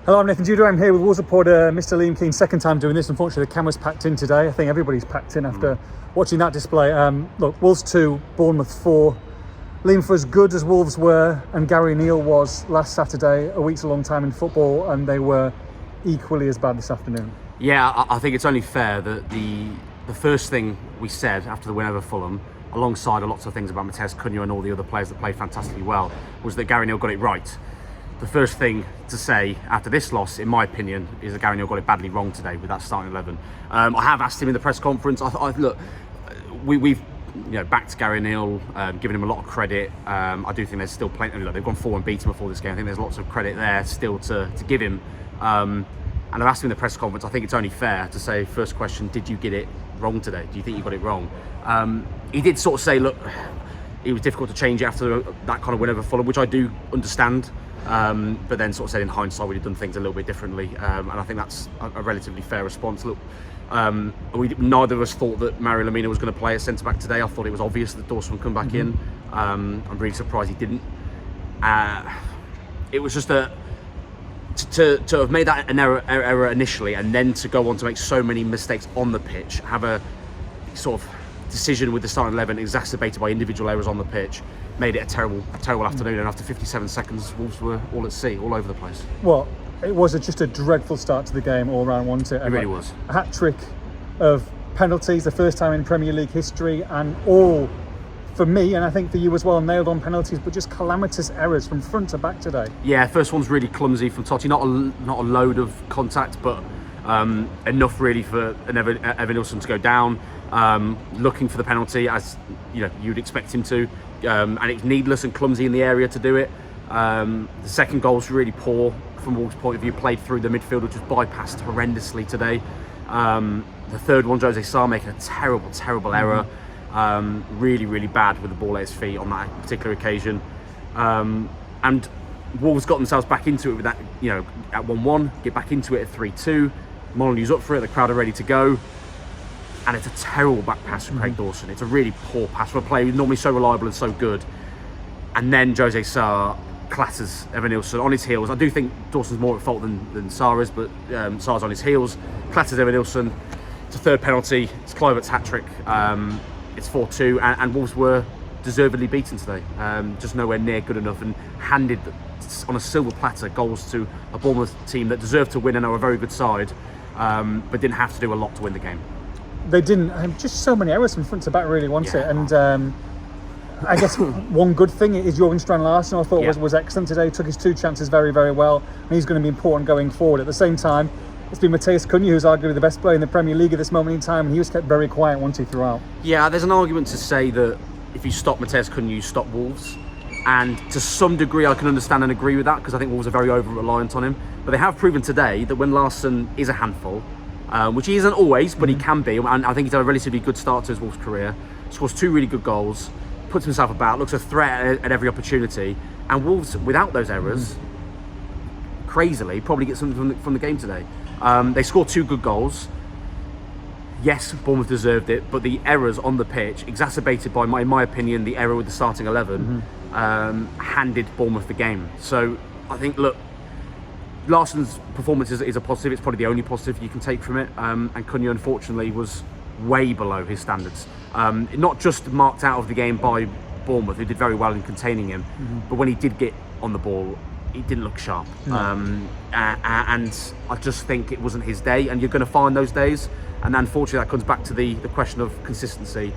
Hello, I'm Nathan Judah. I'm here with Wolves reporter Mr. Liam Keane. Second time doing this. Unfortunately, the camera's packed in today. I think everybody's packed in after watching that display. Look, Wolves 2, Bournemouth 4. Liam, for as good as Wolves were and Gary Neal was last Saturday, a week's a long time in football, and they were equally as bad this afternoon. Yeah, I think it's only fair that the first thing we said after the win over Fulham, alongside lots of things about Matheus Cunha and all the other players that played fantastically well, was that Gary Neal got it right. The first thing to say after this loss, in my opinion, is that Gary Neal got it badly wrong today with that starting 11. I have asked him in the press conference. Look, we've backed Gary Neal, given him a lot of credit. I do think there's still plenty. They've gone 4 unbeaten before this game. I think there's lots of credit there still to give him. And I've asked him in the press conference. I think it's only fair to say, first question, did you get it wrong today? Do you think you got it wrong? He did sort of say, look, it was difficult to change it after that kind of win over Fulham, which I do understand. But then sort of said in hindsight we'd have done things a little bit differently, and I think that's a relatively fair response. Look, neither of us thought that Mario Lemina was going to play at centre back today. I thought it was obvious that Dawson would come back in. I'm really surprised he didn't. It was just to have made that an error initially, and then to go on to make so many mistakes on the pitch, have a sort of decision with the starting 11 exacerbated by individual errors on the pitch, made it a terrible afternoon. And after 57 seconds, Wolves were all at sea, all over the place. Well, it was just a dreadful start to the game all round, wasn't it? It really was. A hat-trick of penalties, the first time in Premier League history, and all, for me, and I think for you as well, nailed on penalties, but just calamitous errors from front to back today. Yeah, first one's really clumsy from Totti. Not a load of contact, but enough really for Evan Nilsson to go down. Looking for the penalty, as you'd expect him to, and it's needless and clumsy in the area to do it. The second goal's really poor from Wolves' point of view, played through the midfield, which was bypassed horrendously today. The third one, Jose Sarr making a terrible error, really bad with the ball at his feet on that particular occasion. And Wolves got themselves back into it with that, at 1-1, get back into it at 3-2. Molyneux's up for it, the crowd are ready to go. And it's a terrible back pass from Craig Dawson. It's a really poor pass from a player who's normally so reliable and so good. And then Jose Sarr clatters Evan Nilsson on his heels. I do think Dawson's more at fault than Sarr is, but Sarr's on his heels. Clatters Evan Nilsson. It's a third penalty. It's Kluivert's hat-trick. It's 4-2. And Wolves were deservedly beaten today. Just nowhere near good enough, and handed on a silver platter goals to a Bournemouth team that deserved to win and are a very good side, but didn't have to do a lot to win the game. They didn't. Just so many errors from front to back, really, wasn't it? And I guess one good thing is Jorgen Strand-Larsen, I thought was excellent today. Took his 2 chances very well, and he's going to be important going forward. At the same time, it's been Matheus Cunha who's arguably the best player in the Premier League at this moment in time, and he was kept very quiet, wasn't he, throughout? Yeah, there's an argument to say that if you stop Matheus Cunha, you stop Wolves. And to some degree, I can understand and agree with that, because I think Wolves are very over-reliant on him. But they have proven today that when Larsen is a handful, which he isn't always, but he can be, and I think he's had a relatively good start to his Wolves career, scores 2 really good goals, puts himself about, looks a threat at every opportunity, and Wolves, without those errors, crazily, probably get something from the game today. They scored 2 good goals. Yes, Bournemouth deserved it, but the errors on the pitch, exacerbated by, in my opinion, the error with the starting 11, handed Bournemouth the game. So I think, look, Larsen's performance is a positive. It's probably the only positive you can take from it. And Cunha, unfortunately, was way below his standards. Not just marked out of the game by Bournemouth, who did very well in containing him, but when he did get on the ball, he didn't look sharp. And I just think it wasn't his day, and you're going to find those days. And unfortunately, that comes back to the question of consistency.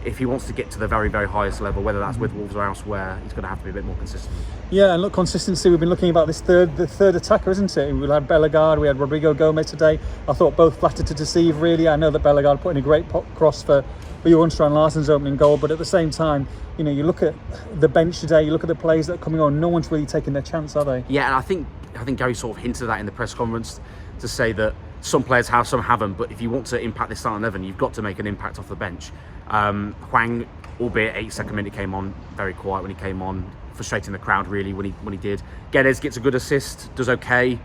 If he wants to get to the very highest level, whether that's with Wolves or elsewhere, he's going to have to be a bit more consistent. Yeah, and look, consistency, we've been looking about this the third attacker, isn't it? We had Bellegarde, we had Rodrigo Gomez today. I thought both flattered to deceive, really. I know that Bellegarde put in a great cross for Jorgen Strand-Larsen's opening goal, but at the same time, you look at the bench today, you look at the players that are coming on, no one's really taking their chance, are they? Yeah, and I think Gary sort of hinted at that in the press conference, to say that some players have, some haven't, but if you want to impact this starting 11, you've got to make an impact off the bench. Hwang, albeit 82nd minute, came on very quiet when he came on, frustrating the crowd really when he did. Guedes gets a good assist, does okay.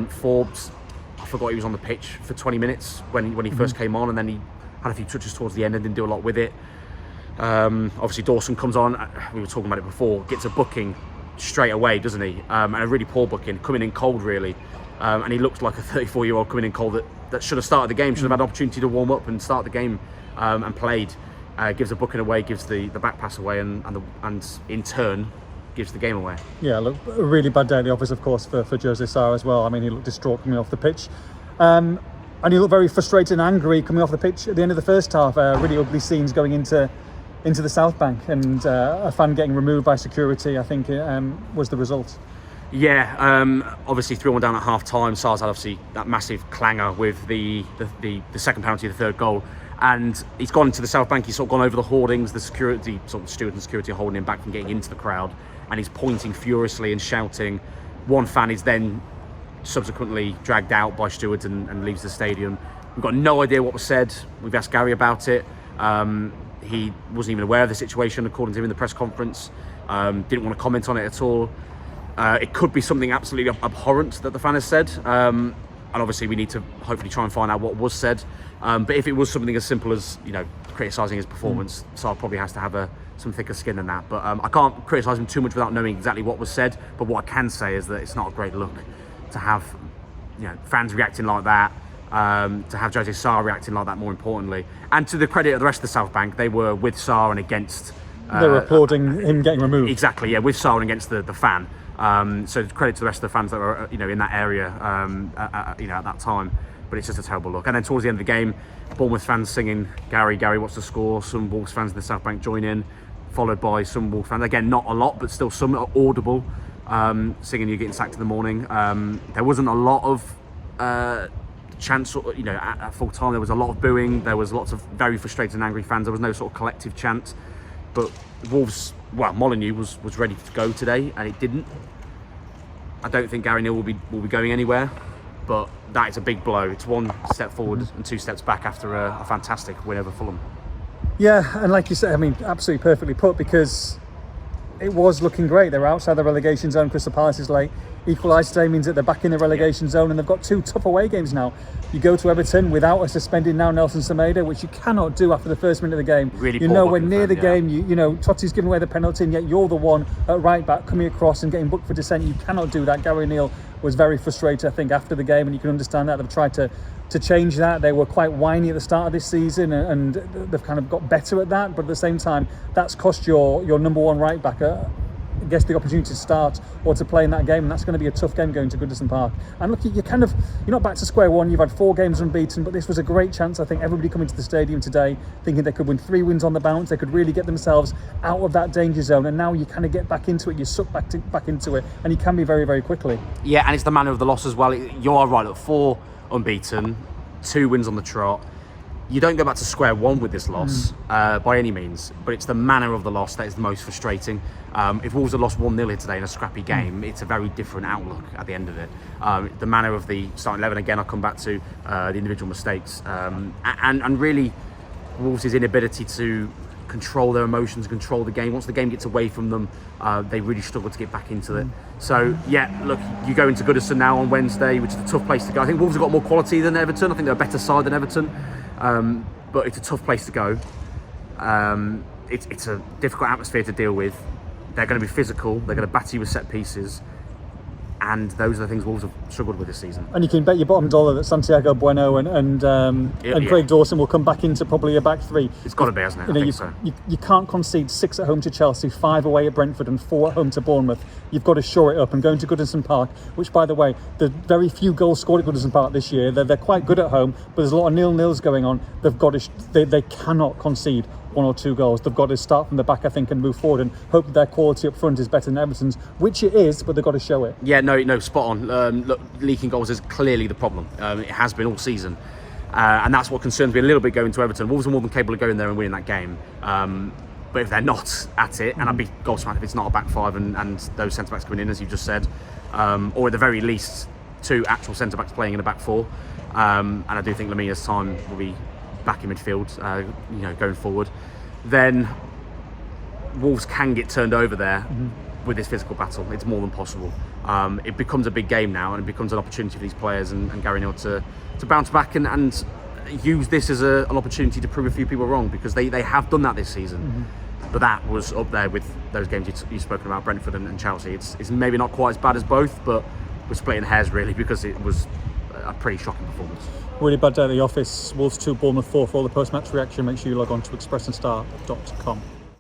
Forbes, I forgot he was on the pitch for 20 minutes when he first came on, and then he had a few touches towards the end and didn't do a lot with it. Obviously Dawson comes on, we were talking about it before, gets a booking straight away, doesn't he? And a really poor booking, coming in cold, really. And he looks like a 34-year-old coming in cold that should have started the game, should have had an opportunity to warm up and start the game, and played. Gives a booking away, gives the back pass away, and in turn gives the game away. Yeah, look, a really bad day at the office, of course, for Jose Sarr as well. I mean, he looked distraught coming off the pitch. And he looked very frustrated and angry coming off the pitch at the end of the first half. Really ugly scenes going into the South Bank, and a fan getting removed by security, I think, was the result. Yeah, obviously 3-1 down at half time. Sarr's had obviously that massive clangor with the second penalty, the third goal. And he's gone into the South Bank, he's sort of gone over the hoardings, the security, sort of stewards and security are holding him back from getting into the crowd. And he's pointing furiously and shouting. One fan is then subsequently dragged out by stewards and leaves the stadium. We've got no idea what was said. We've asked Gary about it. He wasn't even aware of the situation, according to him in the press conference. Didn't want to comment on it at all. It could be something absolutely abhorrent that the fan has said. And obviously we need to hopefully try and find out what was said. But if it was something as simple as, criticising his performance, Sarr probably has to have some thicker skin than that. But I can't criticise him too much without knowing exactly what was said. But what I can say is that it's not a great look to have fans reacting like that, to have Jose Sarr reacting like that, more importantly. And to the credit of the rest of the South Bank, they were with Sarr and against... they were applauding him getting removed. Exactly, yeah, with Sarr and against the fan. So credit to the rest of the fans that were in that area at that time. But it's just a terrible look. And then towards the end of the game, Bournemouth fans singing Gary, what's the score? Some Wolves fans in the South Bank join in, followed by some Wolves fans, again not a lot but still some are audible, singing "You're getting sacked in the morning." There wasn't a lot of chants, at full time. There was a lot of booing, there was lots of very frustrated and angry fans. There was no sort of collective chant. But Wolves, Molineux was ready to go today, and it didn't. I don't think Gary Neal will be going anywhere, but that is a big blow. It's one step forward and two steps back after a fantastic win over Fulham. Yeah, and like you said, I mean, absolutely perfectly put, because it was looking great. They were outside the relegation zone. Crystal Palace is late. Equalised today means that they're back in the relegation zone, and they've got two tough away games now. You go to Everton without a suspended now Nelson Semedo, which you cannot do after the first minute of the game. Really you're nowhere near the game. Totti's giving away the penalty, and yet you're the one at right back coming across and getting booked for dissent. You cannot do that. Gary Neal was very frustrated, I think, after the game, and you can understand that. They've tried to change that. They were quite whiny at the start of this season, and they've kind of got better at that. But at the same time, that's cost your number one right back I guess the opportunity to start or to play in that game, and that's going to be a tough game going to Goodison Park. And look, you're not back to square one. You've had 4 games unbeaten, but this was a great chance. I think everybody coming to the stadium today thinking they could win 3 wins on the bounce, they could really get themselves out of that danger zone, and now you kind of get back into it, you suck back into it, and you can be very, very quickly. Yeah, and it's the manner of the loss as well. You are right, look, 4 unbeaten, 2 wins on the trot. You don't go back to square one with this loss by any means, but it's the manner of the loss that is the most frustrating. If Wolves had lost 1-0 here today in a scrappy game, it's a very different outlook at the end of it. The manner of the starting 11, again, I'll come back to the individual mistakes, and really Wolves' inability to control their emotions, control the game. Once the game gets away from them, they really struggle to get back into it. So, yeah, look, you go into Goodison now on Wednesday, which is a tough place to go. I think Wolves have got more quality than Everton. I think they're a better side than Everton. But it's a tough place to go. It's a difficult atmosphere to deal with. They're going to be physical. They're going to batter you with set pieces. And those are the things Wolves have struggled with this season. And you can bet your bottom dollar that Santiago Bueno and Craig Dawson will come back into probably a back 3. It's got to be, hasn't it? I think so. You can't concede 6 at home to Chelsea, 5 away at Brentford, and 4 at home to Bournemouth. You've got to shore it up. And going to Goodison Park, which, by the way, the very few goals scored at Goodison Park this year, they're quite good at home, but there's a lot of 0-0s going on. They cannot concede 1 or 2 goals. They've got to start from the back, I think, and move forward and hope that their quality up front is better than Everton's, which it is, but they've got to show it. Yeah, no, spot on. Look, leaking goals is clearly the problem. It has been all season. And that's what concerns me a little bit going to Everton. Wolves are more than capable of going there and winning that game. But if they're not at it, and I'd be gobsmacked if it's not a back 5 and those centre-backs coming in, as you just said, or at the very least 2 actual centre-backs playing in a back 4. And I do think Lemina's time will be back in midfield, going forward, then Wolves can get turned over there with this physical battle. It's more than possible. It becomes a big game now, and it becomes an opportunity for these players and Gary Neal to bounce back and use this as an opportunity to prove a few people wrong, because they have done that this season. but that was up there with those games you've spoken about, Brentford and Chelsea. It's maybe not quite as bad as both, but we're splitting hairs really, because it was a pretty shocking performance. Really bad day at the office. Wolves 2, Bournemouth 4. For all the post-match reaction, make sure you log on to expressandstart.com.